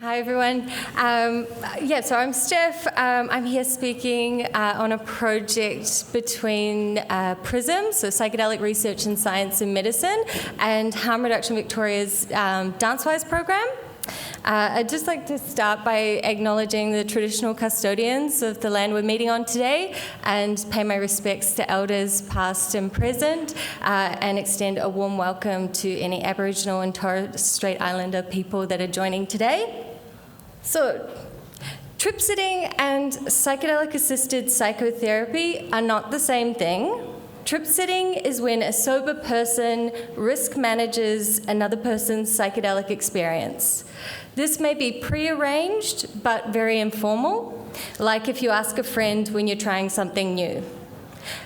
Hi everyone. So I'm Steph. I'm here speaking on a project between PRISM, so Psychedelic Research in Science and Medicine, and Harm Reduction Victoria's DanceWize program. I'd just like to start by acknowledging the traditional custodians of the land we're meeting on today and pay my respects to elders past and present and extend a warm welcome to any Aboriginal and Torres Strait Islander people that are joining today. So, trip sitting and psychedelic-assisted psychotherapy are not the same thing. Trip sitting is when a sober person risk manages another person's psychedelic experience. This may be pre-arranged, but very informal, like if you ask a friend when you're trying something new.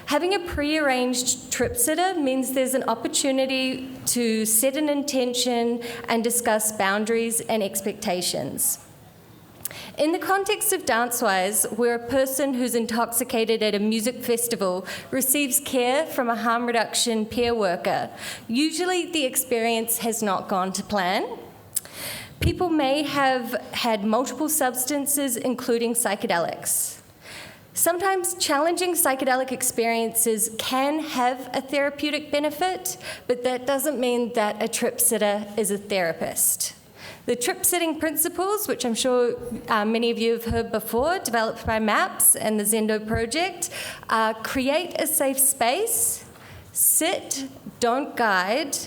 Having a pre-arranged trip sitter means there's an opportunity to set an intention and discuss boundaries and expectations. In the context of DanceWize, where a person who's intoxicated at a music festival receives care from a harm reduction peer worker, usually the experience has not gone to plan. People may have had multiple substances, including psychedelics. Sometimes challenging psychedelic experiences can have a therapeutic benefit, but that doesn't mean that a trip sitter is a therapist. The trip-sitting principles, which I'm sure many of you have heard before, developed by MAPS and the Zendo project, create a safe space, sit, don't guide,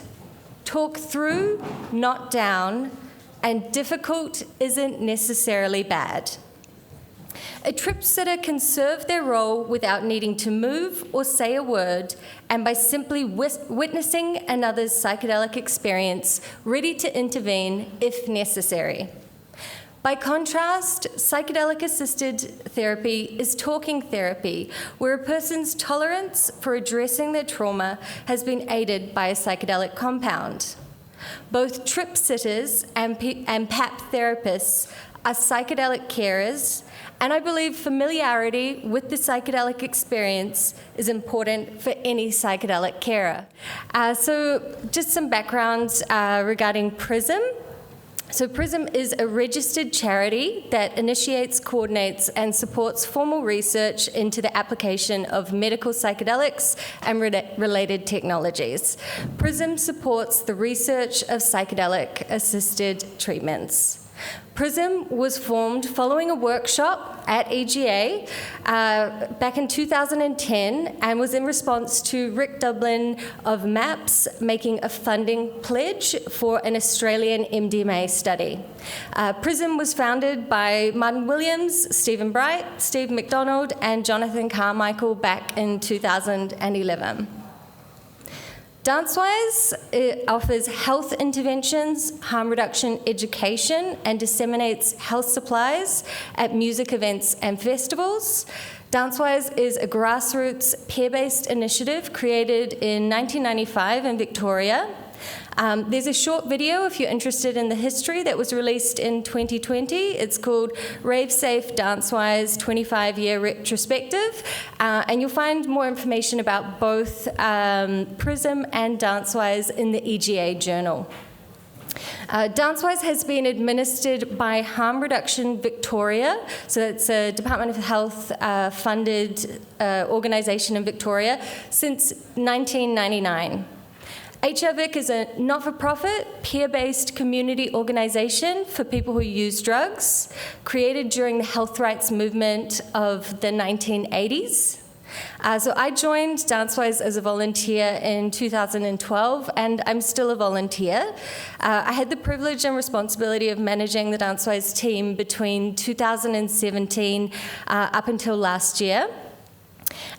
talk through, not down, and difficult isn't necessarily bad. A trip sitter can serve their role without needing to move or say a word, and by simply witnessing another's psychedelic experience, ready to intervene if necessary. By contrast, psychedelic-assisted therapy is talking therapy, where a person's tolerance for addressing their trauma has been aided by a psychedelic compound. Both trip sitters and PAP therapists are psychedelic carers, and I believe familiarity with the psychedelic experience is important for any psychedelic carer. So just some background regarding PRISM. So PRISM is a registered charity that initiates, coordinates, and supports formal research into the application of medical psychedelics and related technologies. PRISM supports the research of psychedelic-assisted treatments. PRISM was formed following a workshop at EGA back in 2010 and was in response to Rick Dublin of MAPS making a funding pledge for an Australian MDMA study. PRISM was founded by Martin Williams, Stephen Bright, Steve McDonald, and Jonathan Carmichael back in 2011. DanceWize offers health interventions, harm reduction education, and disseminates health supplies at music events and festivals. DanceWize is a grassroots peer-based initiative created in 1995 in Victoria. There's a short video, if you're interested in the history, that was released in 2020. It's called Rave Safe DanceWize 25-Year Retrospective, and you'll find more information about both PRISM and DanceWize in the EGA journal. DanceWize has been administered by Harm Reduction Victoria, so it's a Department of Health funded organisation in Victoria, since 1999. HRVIC is a not-for-profit, peer-based community organisation for people who use drugs, created during the health rights movement of the 1980s. So I joined DanceWize as a volunteer in 2012, and I'm still a volunteer. I had the privilege and responsibility of managing the DanceWize team between 2017 up until last year.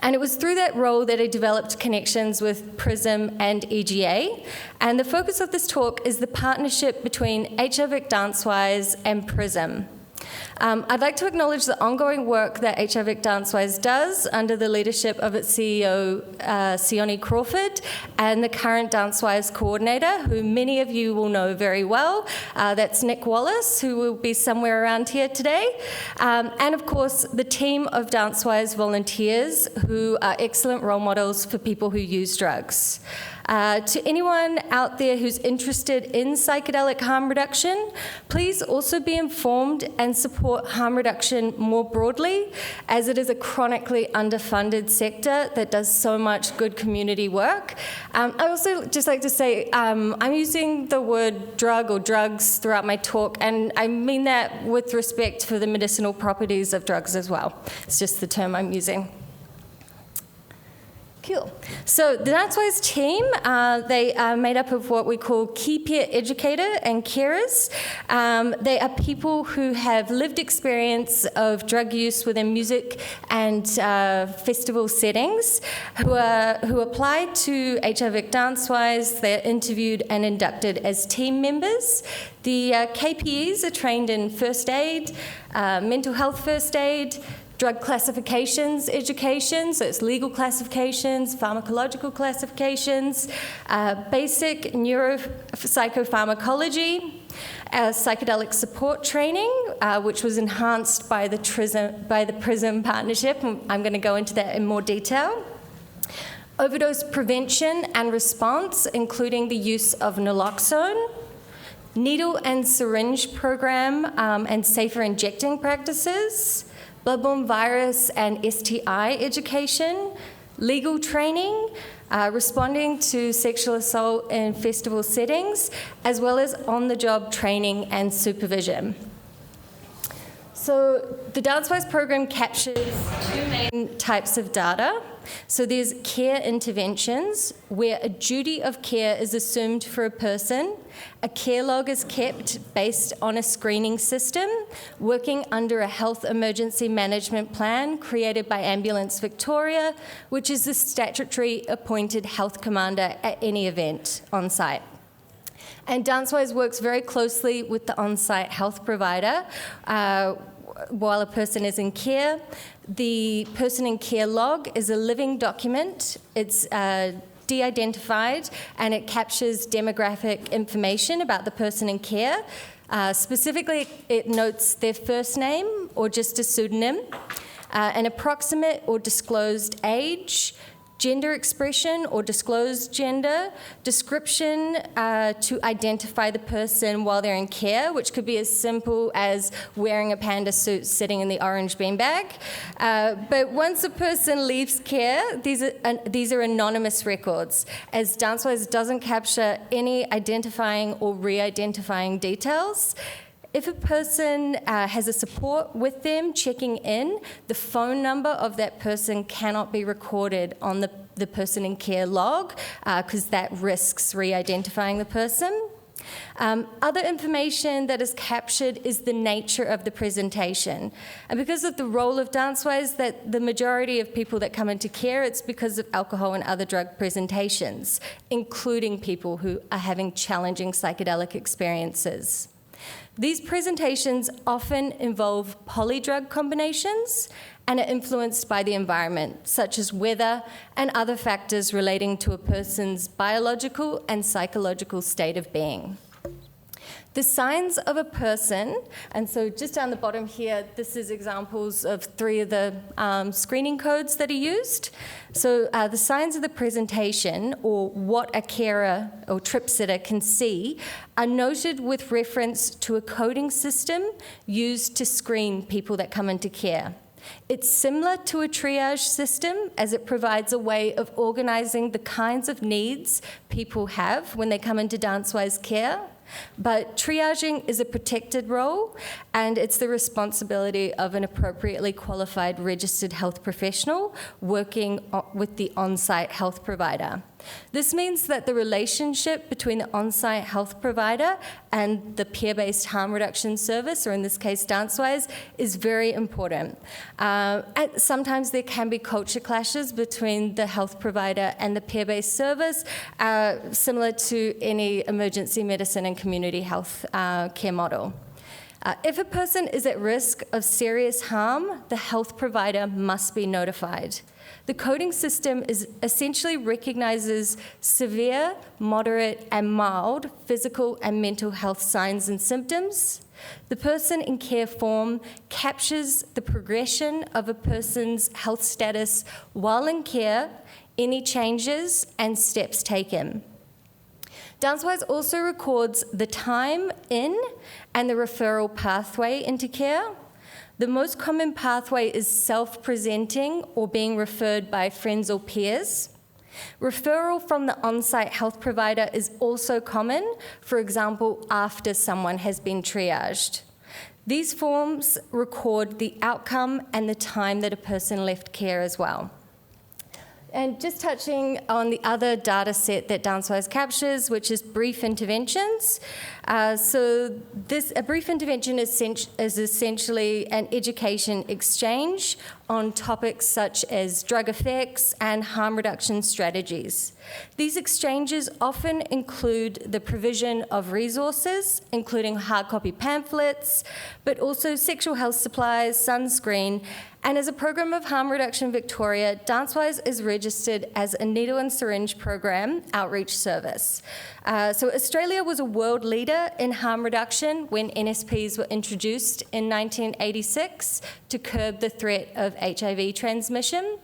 And it was through that role that I developed connections with PRISM and EGA. And the focus of this talk is the partnership between HRVIC DanceWize and PRISM. I'd like to acknowledge the ongoing work that HRVIC DanceWize does under the leadership of its CEO, Sione Crawford, and the current DanceWize coordinator, who many of you will know very well. That's Nick Wallace, who will be somewhere around here today. And of course, the team of DanceWize volunteers, who are excellent role models for people who use drugs. To anyone out there who's interested in psychedelic harm reduction, please also be informed and support harm reduction more broadly, as it is a chronically underfunded sector that does so much good community work. I also just like to say I'm using the word drug or drugs throughout my talk, and I mean that with respect for the medicinal properties of drugs as well. It's just the term I'm using. Cool. So the DanceWize team, they are made up of what we call key peer educator and carers. They are people who have lived experience of drug use within music and festival settings, who apply to HIV DanceWize. They're interviewed and inducted as team members. The KPEs are trained in first aid, mental health first aid, drug classifications education, so it's legal classifications, pharmacological classifications, basic neuropsychopharmacology, psychedelic support training, which was enhanced by the PRISM partnership. I'm going to go into that in more detail. Overdose prevention and response, including the use of naloxone. Needle and syringe program and safer injecting practices. Bloodborne virus and STI education, legal training, responding to sexual assault in festival settings, as well as on-the-job training and supervision. So the DanceWize program captures two main types of data. So there's care interventions, where a duty of care is assumed for a person. A care log is kept based on a screening system, working under a health emergency management plan created by Ambulance Victoria, which is the statutory appointed health commander at any event on site. And DanceWize works very closely with the on-site health provider while a person is in care. The person in care log is a living document. It's de-identified, and it captures demographic information about the person in care. Specifically, it notes their first name or just a pseudonym, an approximate or disclosed age, gender expression or disclosed gender, description to identify the person while they're in care, which could be as simple as wearing a panda suit sitting in the orange beanbag. But once a person leaves care, these are anonymous records, as DanceWize doesn't capture any identifying or re-identifying details. If a person has a support with them checking in, the phone number of that person cannot be recorded on the person in care log, because that risks re-identifying the person. Other information that is captured is the nature of the presentation. And because of the role of DanceWize, that the majority of people that come into care, it's because of alcohol and other drug presentations, including people who are having challenging psychedelic experiences. These presentations often involve polydrug combinations and are influenced by the environment, such as weather and other factors relating to a person's biological and psychological state of being. The signs of a person, and so just down the bottom here, this is examples of 3 of the screening codes that are used. So the signs of the presentation, or what a carer or trip sitter can see, are noted with reference to a coding system used to screen people that come into care. It's similar to a triage system, as it provides a way of organising the kinds of needs people have when they come into DanceWize care. But triaging is a protected role, and it's the responsibility of an appropriately qualified registered health professional working with the on-site health provider. This means that the relationship between the on-site health provider and the peer-based harm reduction service, or in this case DanceWize, is very important. Sometimes there can be culture clashes between the health provider and the peer-based service, similar to any emergency medicine and community health care model. If a person is at risk of serious harm, the health provider must be notified. The coding system essentially recognises severe, moderate, and mild physical and mental health signs and symptoms. The person in care form captures the progression of a person's health status while in care, any changes, and steps taken. DanceWize also records the time in and the referral pathway into care. The most common pathway is self-presenting or being referred by friends or peers. Referral from the on-site health provider is also common, for example, after someone has been triaged. These forms record the outcome and the time that a person left care as well. And just touching on the other data set that DanceWize captures, which is brief interventions. A brief intervention is essentially an education exchange on topics such as drug effects and harm reduction strategies. These exchanges often include the provision of resources, including hard copy pamphlets, but also sexual health supplies, sunscreen, and as a program of Harm Reduction Victoria, DanceWize is registered as a needle and syringe program outreach service. So Australia was a world leader in harm reduction when NSPs were introduced in 1986 to curb the threat of HIV transmission.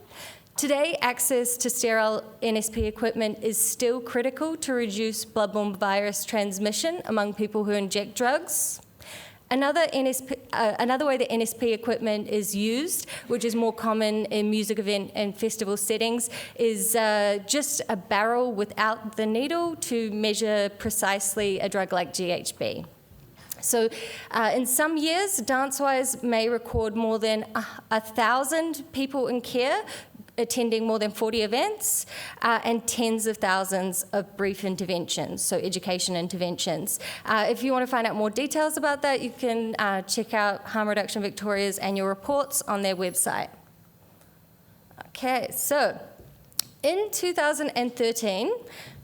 Today, access to sterile NSP equipment is still critical to reduce bloodborne virus transmission among people who inject drugs. Another way that NSP equipment is used, which is more common in music event and festival settings, is just a barrel without the needle to measure precisely a drug like GHB. So in some years, DanceWize may record more than 1,000 people in care attending more than 40 events, and tens of thousands of brief interventions, so education interventions. If you want to find out more details about that, you can check out Harm Reduction Victoria's annual reports on their website. Okay, so in 2013,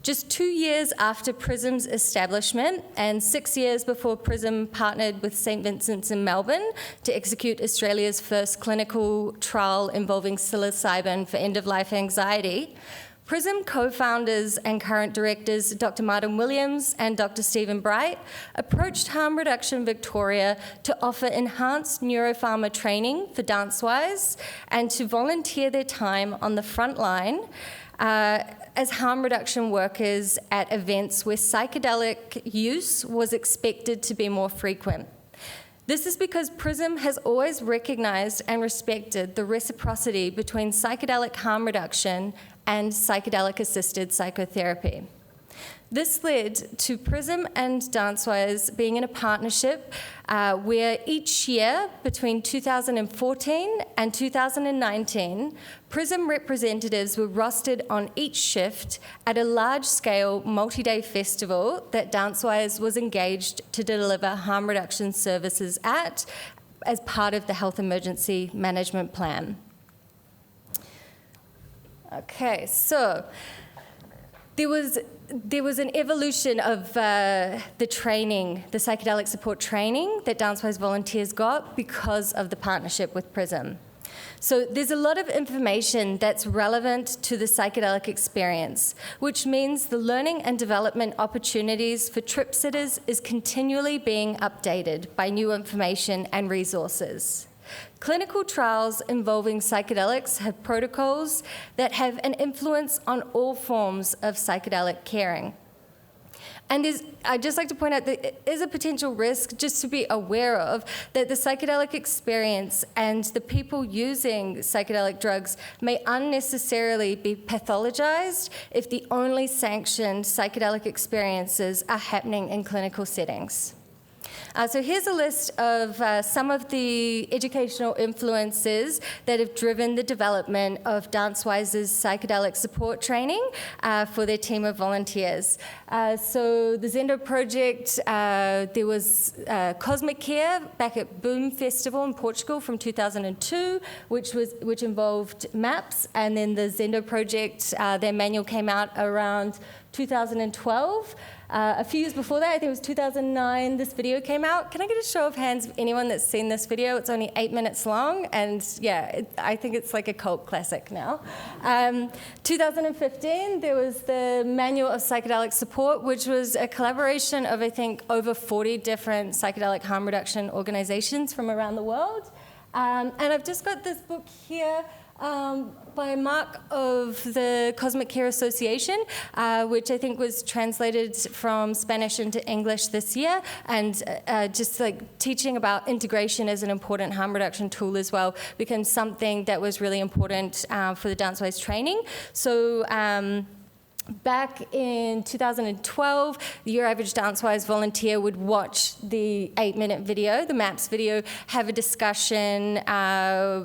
just 2 years after PRISM's establishment and 6 years before PRISM partnered with St Vincent's in Melbourne to execute Australia's first clinical trial involving psilocybin for end-of-life anxiety, PRISM co-founders and current directors Dr. Martin Williams and Dr. Stephen Bright approached Harm Reduction Victoria to offer enhanced neuropharma training for DanceWize and to volunteer their time on the front line as harm reduction workers at events where psychedelic use was expected to be more frequent. This is because PRISM has always recognised and respected the reciprocity between psychedelic harm reduction and psychedelic-assisted psychotherapy. This led to PRISM and DanceWize being in a partnership where each year, between 2014 and 2019, PRISM representatives were rostered on each shift at a large-scale multi-day festival that DanceWize was engaged to deliver harm reduction services at as part of the Health Emergency Management Plan. Okay, so there was an evolution of the training, the psychedelic support training that DanceWize volunteers got because of the partnership with PRISM. So there's a lot of information that's relevant to the psychedelic experience, which means the learning and development opportunities for trip sitters is continually being updated by new information and resources. Clinical trials involving psychedelics have protocols that have an influence on all forms of psychedelic caring. And I'd just like to point out that there is a potential risk just to be aware of that the psychedelic experience and the people using psychedelic drugs may unnecessarily be pathologized if the only sanctioned psychedelic experiences are happening in clinical settings. So here's a list of some of the educational influences that have driven the development of DanceWize's psychedelic support training for their team of volunteers. So the Zendo project, there was Kosmicare back at Boom Festival in Portugal from 2002, which involved maps, and then the Zendo project, their manual came out around 2012. A few years before that, I think it was 2009, this video came out. Can I get a show of hands of anyone that's seen this video? It's only 8 minutes long, and yeah, I think it's like a cult classic now. 2015, there was the Manual of Psychedelic Support, which was a collaboration of, I think, over 40 different psychedelic harm reduction organizations from around the world. And I've just got this book here, By Mark of the Kosmicare Association, which I think was translated from Spanish into English this year, and just like teaching about integration as an important harm reduction tool as well became something that was really important for the DanceWize training. So back in 2012, your average DanceWize volunteer would watch the 8-minute video, the MAPS video, have a discussion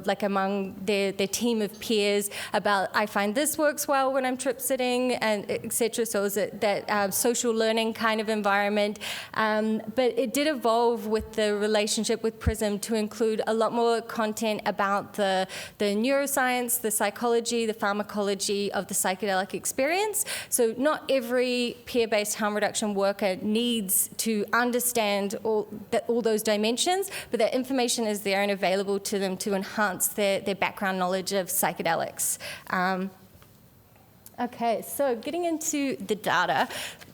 like among their team of peers about, I find this works well when I'm trip sitting, and etc. So it was that social learning kind of environment. But it did evolve with the relationship with PRISM to include a lot more content about the neuroscience, the psychology, the pharmacology of the psychedelic experience. So not every peer-based harm reduction worker needs to understand all those dimensions, but that information is there and available to them to enhance their background knowledge of psychedelics. Okay, so getting into the data.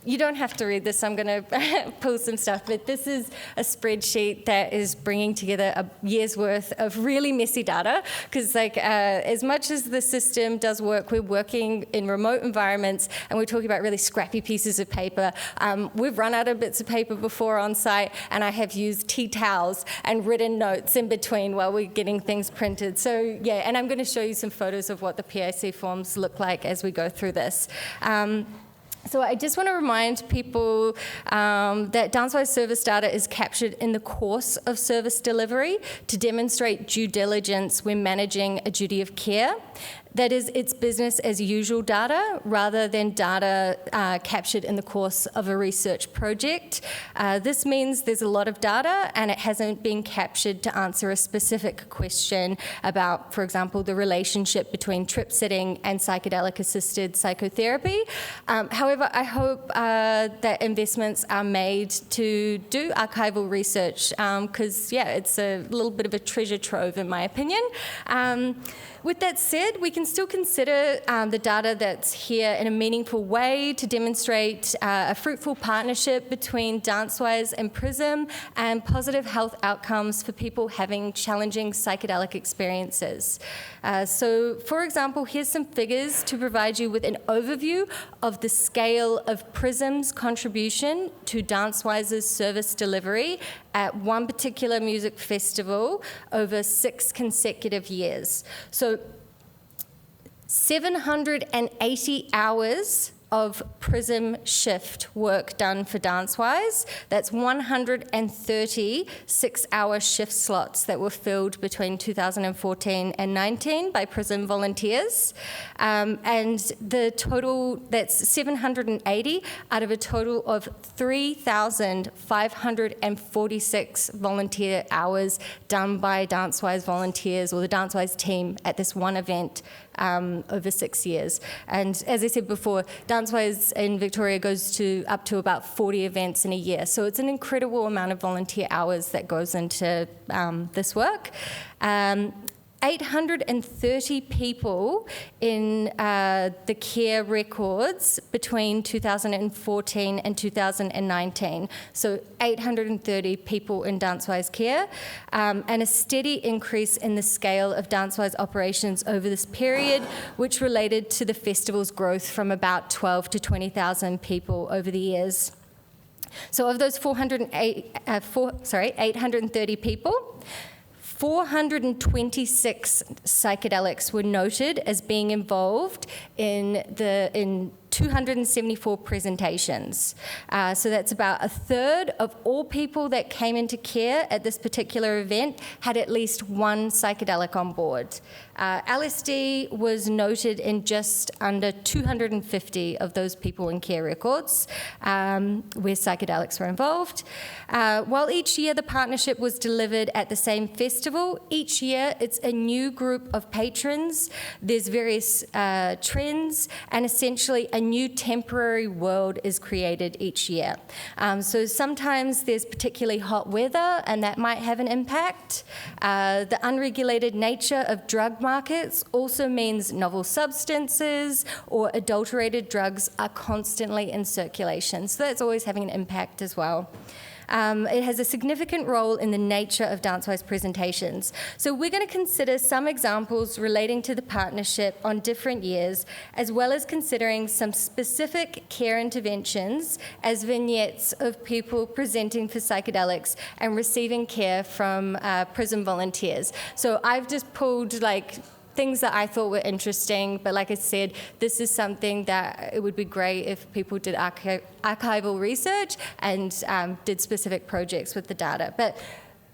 You don't have to read this, I'm going to pull some stuff, but this is a spreadsheet that is bringing together a year's worth of really messy data, because like as much as the system does work, we're working in remote environments, and we're talking about really scrappy pieces of paper. We've run out of bits of paper before on site, and I have used tea towels and written notes in between while we're getting things printed. So yeah, and I'm going to show you some photos of what the PIC forms look like as we go through this. So I just want to remind people that DanceWize service data is captured in the course of service delivery to demonstrate due diligence when managing a duty of care. That is, it's business as usual data rather than data captured in the course of a research project. This means there's a lot of data and it hasn't been captured to answer a specific question about, for example, the relationship between trip sitting and psychedelic-assisted psychotherapy. However, I hope that investments are made to do archival research because, yeah, it's a little bit of a treasure trove in my opinion. With that said, we can still consider the data that's here in a meaningful way to demonstrate a fruitful partnership between DanceWize and PRISM and positive health outcomes for people having challenging psychedelic experiences. So, for example, here's some figures to provide you with an overview of the scale of PRISM's contribution to DanceWize's service delivery at one particular music festival over 6 consecutive years. So 780 hours of PRISM shift work done for DanceWize. That's 130 6-hour shift slots that were filled between 2014 and 19 by PRISM volunteers. And the total, that's 780 out of a total of 3,546 volunteer hours done by DanceWize volunteers or the DanceWize team at this one event over 6 years. And as I said before, DanceWize in Victoria goes to up to about 40 events in a year. So it's an incredible amount of volunteer hours that goes into this work. 830 people in the care records between 2014 and 2019. So 830 people in DanceWize care, and a steady increase in the scale of DanceWize operations over this period, which related to the festival's growth from about 12 to 20,000 people over the years. So of those 830 people, 426 psychedelics were noted as being involved in 274 presentations. So that's about a third of all people that came into care at this particular event had at least one psychedelic on board. LSD was noted in just under 250 of those people in care records where psychedelics were involved. While each year the partnership was delivered at the same festival, each year it's a new group of patrons, there's various trends, and essentially a new temporary world is created each year. So sometimes there's particularly hot weather and that might have an impact. The unregulated nature of drug markets also means novel substances or adulterated drugs are constantly in circulation. So that's always having an impact as well. It has a significant role in the nature of DanceWize presentations. So we're going to consider some examples relating to the partnership on different years, as well as considering some specific care interventions as vignettes of people presenting for psychedelics and receiving care from PRISM volunteers. So I've just pulled things that I thought were interesting, but like I said, this is something that it would be great if people did archival research and did specific projects with the data. But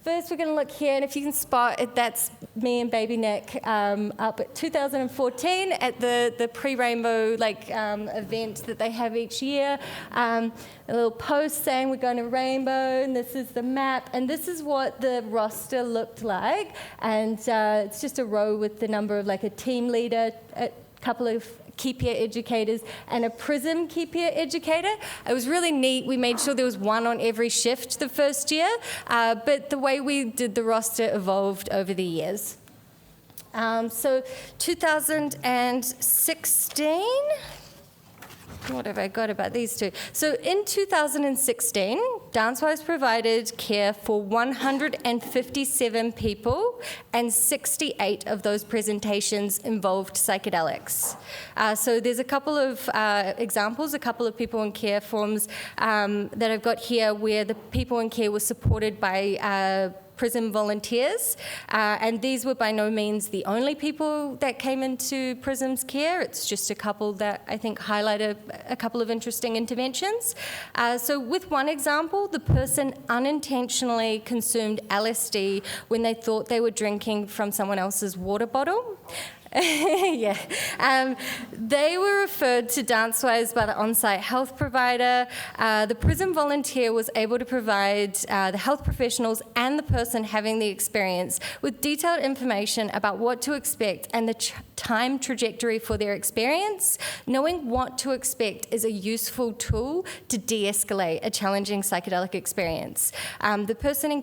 first, we're going to look here, and if you can spot it, that's me and baby Nick up at 2014 at the pre-rainbow event that they have each year. A little post saying we're going to rainbow, and this is the map, and this is what the roster looked like. And it's just a row with the number of a team leader, a couple of key peer educators, and a PRISM key peer educator. It was really neat. We made sure there was one on every shift the first year, but the way we did the roster evolved over the years. So 2016, what have I got about these two? So in 2016, DanceWize provided care for 157 people, and 68 of those presentations involved psychedelics. So there's a couple of examples, a couple of people in care forms that I've got here where the people in care were supported by PRISM volunteers, and these were by no means the only people that came into PRISM's care. It's just a couple that I think highlight a couple of interesting interventions. So with one example, the person unintentionally consumed LSD when they thought they were drinking from someone else's water bottle. Yeah. They were referred to DanceWize by the on-site health provider. The PRISM volunteer was able to provide the health professionals and the person having the experience with detailed information about what to expect and the time trajectory for their experience. Knowing what to expect is a useful tool to de-escalate a challenging psychedelic experience. The person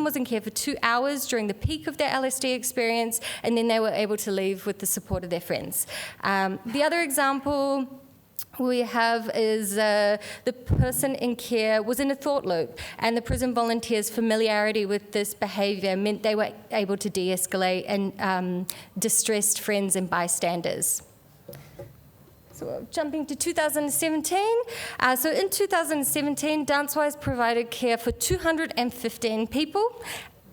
was in care for 2 hours during the peak of their LSD experience, and then they were able to leave with the support of their friends. The other example we have is the person in care was in a thought loop, and the PRISM volunteers' familiarity with this behaviour meant they were able to de-escalate and distressed friends and bystanders. So jumping to 2017. So in 2017, DanceWize provided care for 215 people.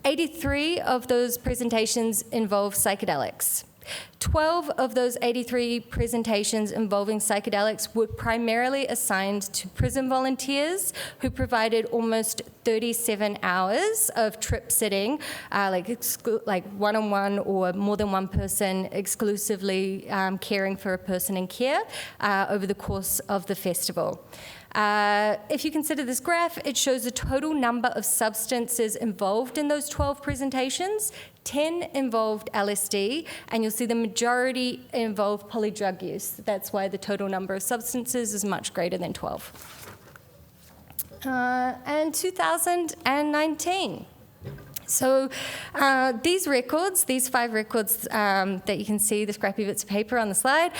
83 of those presentations involved psychedelics. 12 of those 83 presentations involving psychedelics were primarily assigned to PRISM volunteers who provided almost 37 hours of trip sitting, like one-on-one or more than one person exclusively caring for a person in care over the course of the festival. If you consider this graph, it shows the total number of substances involved in those 12 presentations. 10 involved LSD, and you'll see the majority involved polydrug use. That's why the total number of substances is much greater than 12. And 2019. So these records, these 5 records that you can see, the scrappy bits of paper on the slide,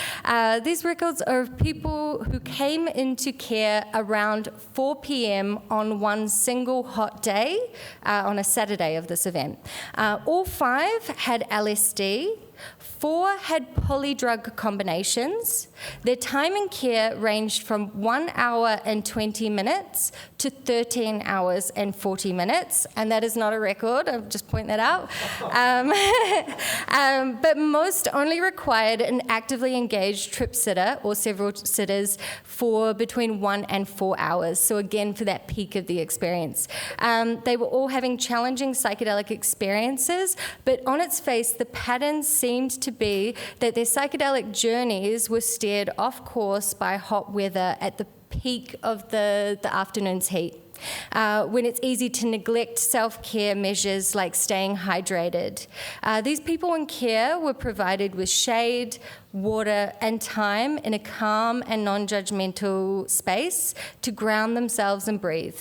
these records are of people who came into care around 4 p.m. on one single hot day on a Saturday of this event. All 5 had LSD. 4 had polydrug combinations. Their time in care ranged from 1 hour and 20 minutes to 13 hours and 40 minutes, and that is not a record, I'll just point that out. But most only required an actively engaged trip sitter or several sitters for between 1 and 4 hours, so again for that peak of the experience. They were all having challenging psychedelic experiences, but on its face the patterns seemed to be that their psychedelic journeys were steered off course by hot weather at the peak of the afternoon's heat, when it's easy to neglect self-care measures like staying hydrated. These people in care were provided with shade, water, and time in a calm and non-judgmental space to ground themselves and breathe.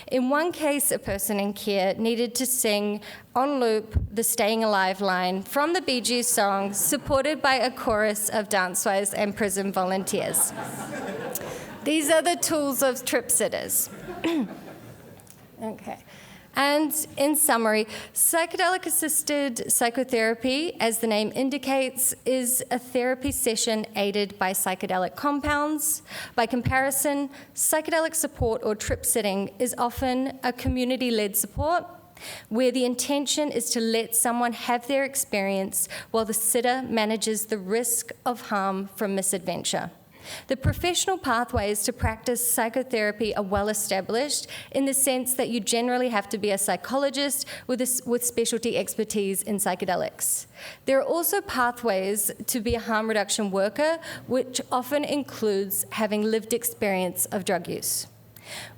In one case, a person in care needed to sing on loop the Staying Alive line from the Bee Gees song, supported by a chorus of DanceWize and PRISM volunteers. These are the tools of trip sitters. Okay. And in summary, psychedelic-assisted psychotherapy, as the name indicates, is a therapy session aided by psychedelic compounds. By comparison, psychedelic support or trip sitting is often a community-led support where the intention is to let someone have their experience while the sitter manages the risk of harm from misadventure. The professional pathways to practice psychotherapy are well established in the sense that you generally have to be a psychologist with specialty expertise in psychedelics. There are also pathways to be a harm reduction worker, which often includes having lived experience of drug use.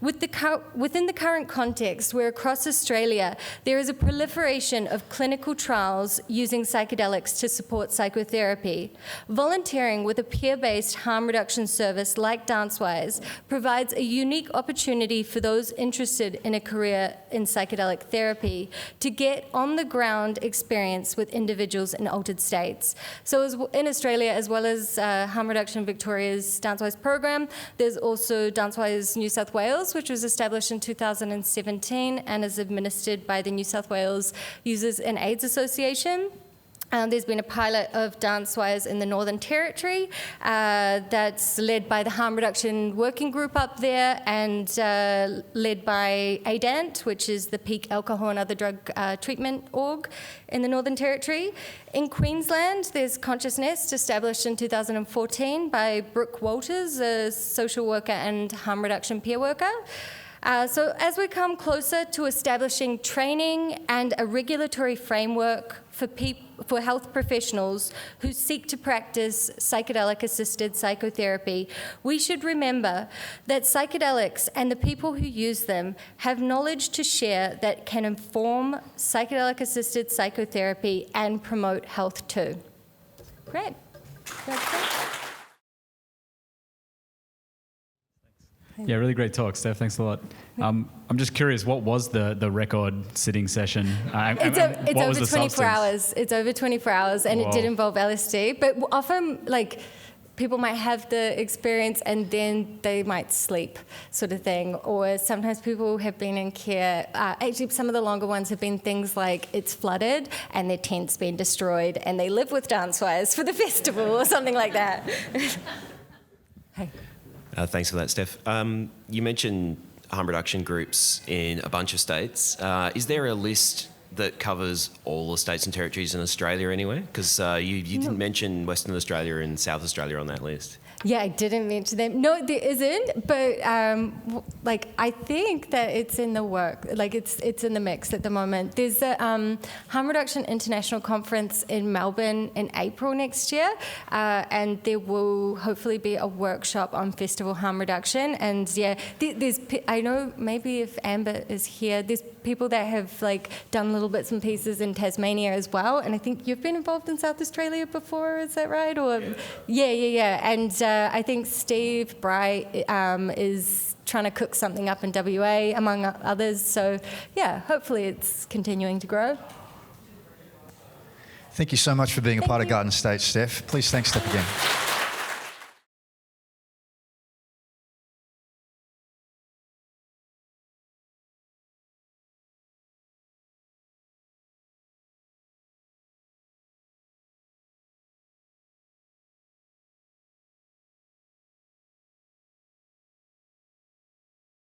Within the current context, where across Australia there is a proliferation of clinical trials using psychedelics to support psychotherapy, volunteering with a peer-based harm reduction service like DanceWize provides a unique opportunity for those interested in a career in psychedelic therapy to get on-the-ground experience with individuals in altered states. So in Australia, as well as Harm Reduction Victoria's DanceWize program, there's also DanceWize New South Wales, which was established in 2017 and is administered by the New South Wales Users and AIDS Association. There's been a pilot of DanceWize in the Northern Territory that's led by the Harm Reduction Working Group up there and led by ADANT, which is the Peak Alcohol and Other Drug Treatment Org in the Northern Territory. In Queensland, there's Conscious Nest, established in 2014 by Brooke Walters, a social worker and harm reduction peer worker. So as we come closer to establishing training and a regulatory framework for health professionals who seek to practice psychedelic-assisted psychotherapy, we should remember that psychedelics and the people who use them have knowledge to share that can inform psychedelic-assisted psychotherapy and promote health too. Great. Yeah, really great talk, Steph. Thanks a lot. I'm just curious, what was the record sitting session? It's over 24 hours. It's over 24 hours, and It did involve LSD. But often, people might have the experience and then they might sleep, sort of thing. Or sometimes people have been in care. Actually, some of the longer ones have been things like it's flooded and their tent's been destroyed, and they live with DanceWize for the festival or something like that. Hey. Thanks for that, Steph. You mentioned harm reduction groups in a bunch of states. Is there a list that covers all the states and territories in Australia anyway? Because you didn't mention Western Australia and South Australia on that list. Yeah, I didn't mention them. No, there isn't, but I think that it's in the work. It's in the mix at the moment. There's a Harm Reduction International Conference in Melbourne in April next year, and there will hopefully be a workshop on festival harm reduction. And yeah, I know maybe if Amber is here, there's people that have done little bits and pieces in Tasmania as well. And I think you've been involved in South Australia before, is that right? Or yeah. And I think Steve Bright is trying to cook something up in WA, among others. So, yeah, hopefully it's continuing to grow. Thank you so much for being a part of Garden State, Steph. Please thanks Steph again.